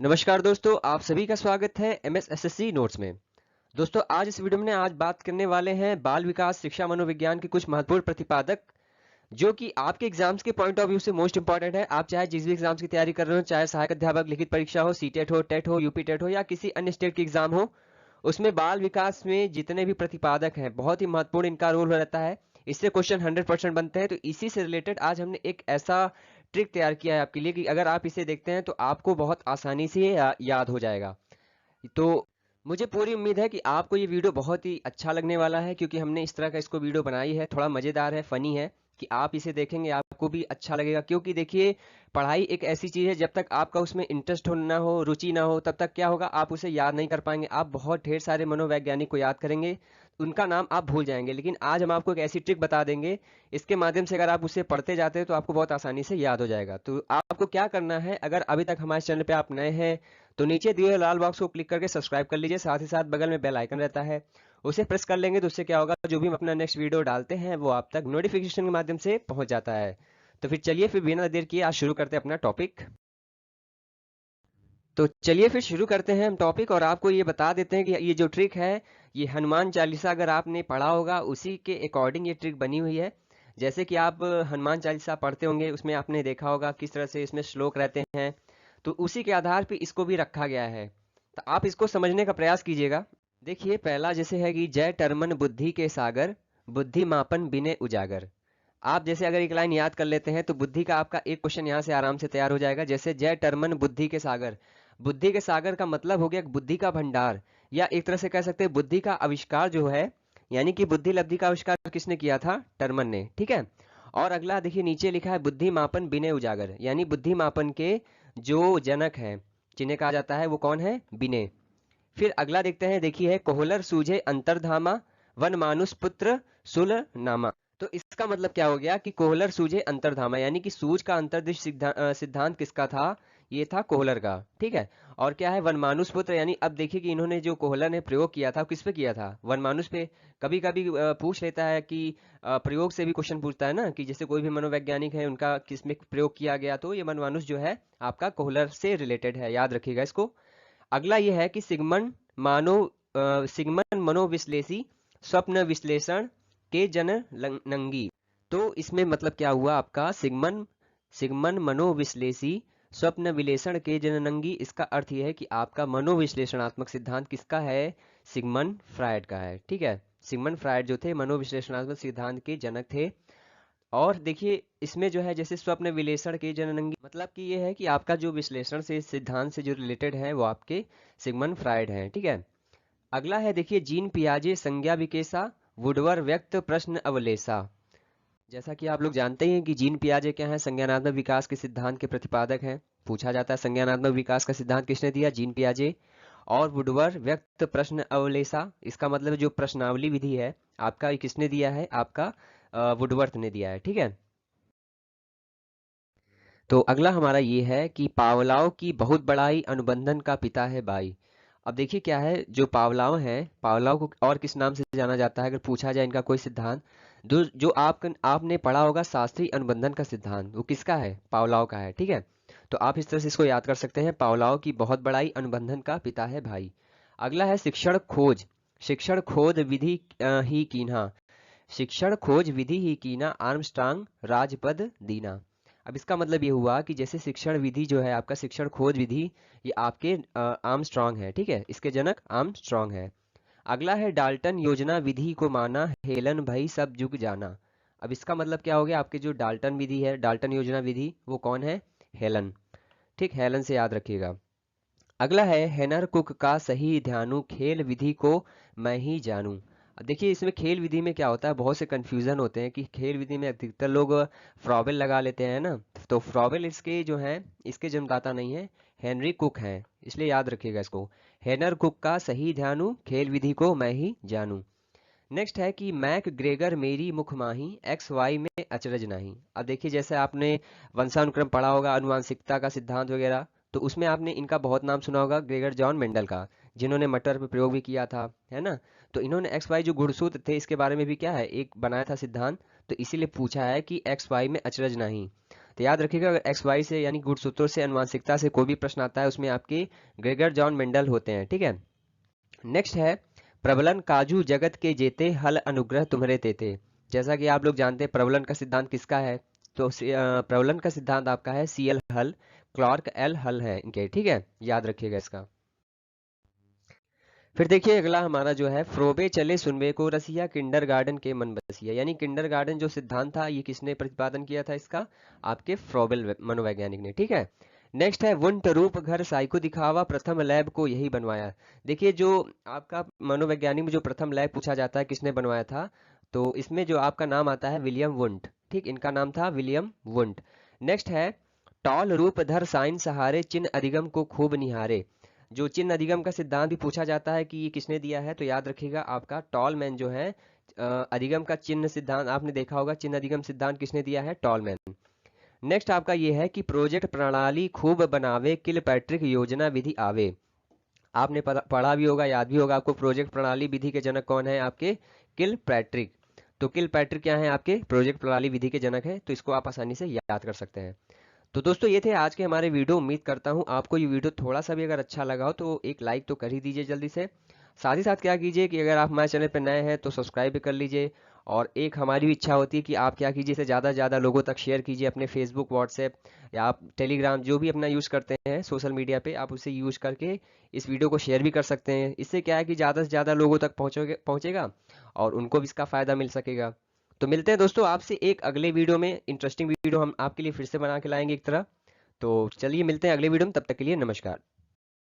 नमस्कार दोस्तों, आप सभी का स्वागत है एमएसएससी नोट्स में। दोस्तों, आज इस वीडियो में आज बात करने वाले हैं बाल विकास शिक्षा मनोविज्ञान के कुछ महत्वपूर्ण प्रतिपादक, जो कि आपके एग्जाम्स के पॉइंट ऑफ व्यू से मोस्ट इंपॉर्टेंट है। आप चाहे जिस भी एग्जाम्स की तैयारी कर रहे हो, चाहे सहायक अध्यापक लिखित परीक्षा हो, सीटेट हो, टेट हो, यूपी टेट हो या किसी अन्य स्टेट की एग्जाम हो, उसमें बाल विकास में जितने भी प्रतिपादक हैं बहुत ही महत्वपूर्ण इनका रोल रहता है। इससे क्वेश्चन 100% बनते हैं। तो इसी से रिलेटेड आज हमने एक ऐसा ट्रिक तैयार किया है आपके लिए कि अगर आप इसे देखते हैं तो आपको बहुत आसानी से याद हो जाएगा। तो मुझे पूरी उम्मीद है कि आपको ये वीडियो बहुत ही अच्छा लगने वाला है, क्योंकि हमने इस तरह का इसको वीडियो बनाई है, थोड़ा मज़ेदार है, फनी है, कि आप इसे देखेंगे आपको भी अच्छा लगेगा। क्योंकि देखिए, पढ़ाई एक ऐसी चीज़ है, जब तक आपका उसमें इंटरेस्ट हो ना हो, रुचि ना हो, तब तक क्या होगा, आप उसे याद नहीं कर पाएंगे। आप बहुत ढेर सारे मनोवैज्ञानिक को याद करेंगे, उनका नाम आप भूल जाएंगे। लेकिन आज हम आपको एक ऐसी ट्रिक बता देंगे, इसके माध्यम से अगर आप उसे पढ़ते जाते हैं तो आपको बहुत आसानी से याद हो जाएगा। तो आपको क्या करना है, अगर अभी तक हमारे चैनल पे आप नए हैं तो नीचे दिए हुए लाल बॉक्स को क्लिक करके सब्सक्राइब कर लीजिए। साथ ही साथ बगल में बेल आइकन रहता है, उसे प्रेस कर लेंगे तो उससे क्या होगा, जो भी हम अपना नेक्स्ट वीडियो डालते हैं वो आप तक नोटिफिकेशन के माध्यम से पहुंच जाता है। तो फिर चलिए, फिर बिना देर किए आज शुरू करते हैं अपना टॉपिक। तो चलिए फिर शुरू करते हैं हम टॉपिक, और आपको ये बता देते हैं कि ये जो ट्रिक है, ये हनुमान चालीसा अगर आपने पढ़ा होगा उसी के अकॉर्डिंग ये ट्रिक बनी हुई है। जैसे कि आप हनुमान चालीसा पढ़ते होंगे, उसमें आपने देखा होगा किस तरह से इसमें श्लोक रहते हैं, तो उसी के आधार पे इसको भी रखा गया है। तो आप इसको समझने का प्रयास कीजिएगा। देखिए, पहला जैसे है कि जय टर्मन बुद्धि के सागर, बुद्धि मापन बिने उजागर। आप जैसे अगर एक लाइन याद कर लेते हैं तो बुद्धि का आपका एक क्वेश्चन यहाँ से आराम से तैयार हो जाएगा। जैसे जय टर्मन बुद्धि के सागर, बुद्धि के सागर का मतलब हो गया बुद्धि का भंडार, या एक तरह से कह सकते हैं बुद्धि का आविष्कार जो है, यानी कि बुद्धि लब्धि का आविष्कार किसने किया था, टर्मन ने। ठीक है। और अगला देखिए, नीचे लिखा है बुद्धि मापन बिने उजागर, यानी बुद्धि मापन के जो जनक है, जिन्हें कहा जाता है, वो कौन है, बिने। फिर अगला देखते हैं, देखिए है कोहलर सूझे अंतरधामा, वन मानुष पुत्र सुल नामा। तो इसका मतलब क्या हो गया कि कोहलर सूझे अंतरधामा, यानी कि सूझ का अंतर्दृष्टि सिद्धांत किसका था, ये था कोहलर का। ठीक है। और क्या है, वनमानुष पुत्र, यानी अब देखिए कि इन्होंने जो कोहलर ने प्रयोग किया था किस पे किया था, वनमानुष पे। कभी कभी पूछ लेता है कि प्रयोग से भी क्वेश्चन पूछता है ना, कि जैसे कोई भी मनोवैज्ञानिक है उनका किस में प्रयोग किया गया, तो ये वनमानुष जो है आपका कोहलर से रिलेटेड है, याद रखिएगा इसको। अगला ये है कि सिगमन मनोविश्लेषी स्वप्न विश्लेषण के नंगी। तो इसमें मतलब क्या हुआ आपका, सिगमन सिगमन मनोविश्लेषी स्वप्न विश्लेषण के जननंगी। इसका अर्थ यह है कि आपका मनोविश्लेषणात्मक सिद्धांत किसका है, सिगमन फ्रायड का है। ठीक है। सिगमन फ्रायड जो थे मनोविश्लेषणात्मक सिद्धांत के जनक थे। और देखिए, इसमें जो है जैसे स्वप्न विश्लेषण के जननंगी, मतलब कि ये है कि आपका जो विश्लेषण से सिद्धांत से जो रिलेटेड है वो आपके सिगमंड फ्रायड हैं। ठीक है। अगला है देखिए, जीन पियाजे संज्ञा विकेसा, वुडवर व्यक्त प्रश्न अवलेसा। जैसा कि आप लोग जानते ही हैं कि जीन पियाजे क्या है, संज्ञानात्मक विकास के सिद्धांत के प्रतिपादक हैं। पूछा जाता है संज्ञानात्मक विकास का सिद्धांत किसने दिया, जीन पियाजे। और वुडवर व्यक्त प्रश्न अवलेसा, इसका मतलब जो प्रश्नावली विधि है आपका, ये किसने दिया है, आपका वुडवर्थ ने दिया है। ठीक है। तो अगला हमारा ये है कि पावलाव की बहुत बड़ाई, अनुबंधन का पिता है बाई। अब देखिए क्या है, जो पावलाव है, पावलाव को और किस नाम से जाना जाता है अगर पूछा जाए इनका कोई सिद्धांत, जो आपने पढ़ा होगा शास्त्रीय अनुबंधन का सिद्धांत, वो किसका है, पावलाव का है। ठीक है। तो आप इस तरह से इसको याद कर सकते हैं, पावलाव की बहुत बड़ाई, अनुबंधन का पिता है भाई। अगला है शिक्षण खोज विधि ही कीन्हा, शिक्षण खोज विधि ही कीना, आर्मस्ट्रांग राजपद दीना। अब इसका मतलब ये हुआ कि जैसे शिक्षण विधि जो है आपका, शिक्षण खोज विधि, ये आपके आर्मस्ट्रांग है। ठीक है। इसके जनक आर्मस्ट्रांग है। अगला है डाल्टन योजना विधि को माना, हेलन भई सब जुग जाना। अब इसका मतलब क्या हो गया, आपके जो डाल्टन विधि है, डाल्टन योजना विधि, वो कौन है, हेलन। ठीक, हेलन से याद रखिएगा। अगला है हेनर कुक का सही ध्यानु, खेल विधि को मैं ही जानूं। अब देखिए, इसमें खेल विधि में क्या होता है, बहुत से कंफ्यूजन होते हैं कि खेल विधि में अधिकतर लोग फ्रॉबेल लगा लेते हैं ना। तो फ्रॉबेल इसके जो है, इसके जन्मदाता नहीं है, हेनरी कुक हैं, इसलिए याद रखिएगा इसको। हेनर कुक का सही ध्यानु, खेल विधि को मैं ही जानूं। नेक्स्ट है कि मैक ग्रेगर मेरी मुख माही, एक्स वाई में अचरज नहीं। अब देखिए, जैसे आपने वंशानुक्रम पढ़ा होगा, आनुवांशिकता का सिद्धांत वगैरह, तो उसमें आपने इनका बहुत नाम सुना होगा, ग्रेगर जॉन मेंडल का, जिन्होंने मटर पे प्रयोग भी किया था, है ना। तो इन्होंने एक्स वाई जो गुणसूत्र थे, इसके बारे में भी क्या है, एक बनाया था सिद्धांत। तो इसीलिए पूछा है कि एक्स वाई में अचरज नहीं। तो याद रखिएगा, अगर एक्स वाई से यानी गुणसूत्रों से आनुवंशिकता से कोई भी प्रश्न आता है उसमें आपके ग्रेगर जॉन मेंडल होते हैं, ठीक है। नेक्स्ट है प्रबलन काजू जगत के जेते हल अनुग्रह तुम्हारे तेते। जैसा कि आप लोग जानते हैं प्रबलन का सिद्धांत किसका है, तो प्रबलन का सिद्धांत आपका है सी एल हल, क्लार्क एल हल है इनके, ठीक है, याद रखिएगा इसका। फिर देखिए अगला हमारा जो है, फ्रोबे चले सुनबे को रसिया किंडरगार्टन के मन बसिया, यानी किंडरगार्टन जो सिद्धांत था ये किसने प्रतिपादन किया था इसका, आपके फ्रोबेल मनोवैज्ञानिक ने, ठीक है। नेक्स्ट है वुंट रूप घर साइको दिखावा प्रथम लैब को यही बनवाया। देखिए जो आपका मनोवैज्ञानिक में जो प्रथम लैब पूछा जाता है किसने बनवाया था, तो इसमें जो आपका नाम आता है विलियम वुंट, ठीक, इनका नाम था विलियम वुंट। नेक्स्ट है टॉल रूप धर साइन सहारे चिन्ह अधिगम को खूब निहारे। जो चिन्ह अधिगम का सिद्धांत भी पूछा जाता है कि ये किसने दिया है, तो याद रखिएगा आपका टॉलमैन जो है, अधिगम का चिन्ह सिद्धांत आपने देखा होगा, चिन्ह अधिगम सिद्धांत किसने दिया है, टॉलमैन। नेक्स्ट आपका ये है कि प्रोजेक्ट प्रणाली खूब बनावे किल पैट्रिक योजना विधि आवे। आपने पढ़ा भी होगा, याद भी होगा आपको, प्रोजेक्ट प्रणाली विधि के जनक कौन है, आपके किल पैट्रिक। तो किल पैट्रिक क्या है, आपके प्रोजेक्ट प्रणाली विधि के जनक है, तो इसको आप आसानी से याद कर सकते हैं। तो दोस्तों ये थे आज के हमारे वीडियो। उम्मीद करता हूँ आपको ये वीडियो थोड़ा सा भी अगर अच्छा लगा हो तो एक लाइक तो कर ही दीजिए जल्दी से। साथ ही साथ क्या कीजिए कि अगर आप हमारे चैनल पर नए हैं तो सब्सक्राइब भी कर लीजिए। और एक हमारी भी इच्छा होती है कि आप क्या कीजिए, इसे ज़्यादा से ज़्यादा लोगों तक शेयर कीजिए, अपने फेसबुक, व्हाट्सएप या आप टेलीग्राम जो भी अपना यूज़ करते हैं सोशल मीडिया पे, आप उसे यूज़ करके इस वीडियो को शेयर भी कर सकते हैं। इससे क्या है कि ज़्यादा से ज़्यादा लोगों तक पहुँचेगा और उनको भी इसका फ़ायदा मिल सकेगा। तो मिलते हैं दोस्तों आपसे एक अगले वीडियो में, इंटरेस्टिंग वीडियो हम आपके लिए फिर से बना के लाएंगे एक तरह। तो चलिए मिलते हैं अगले वीडियो में, तब तक के लिए नमस्कार।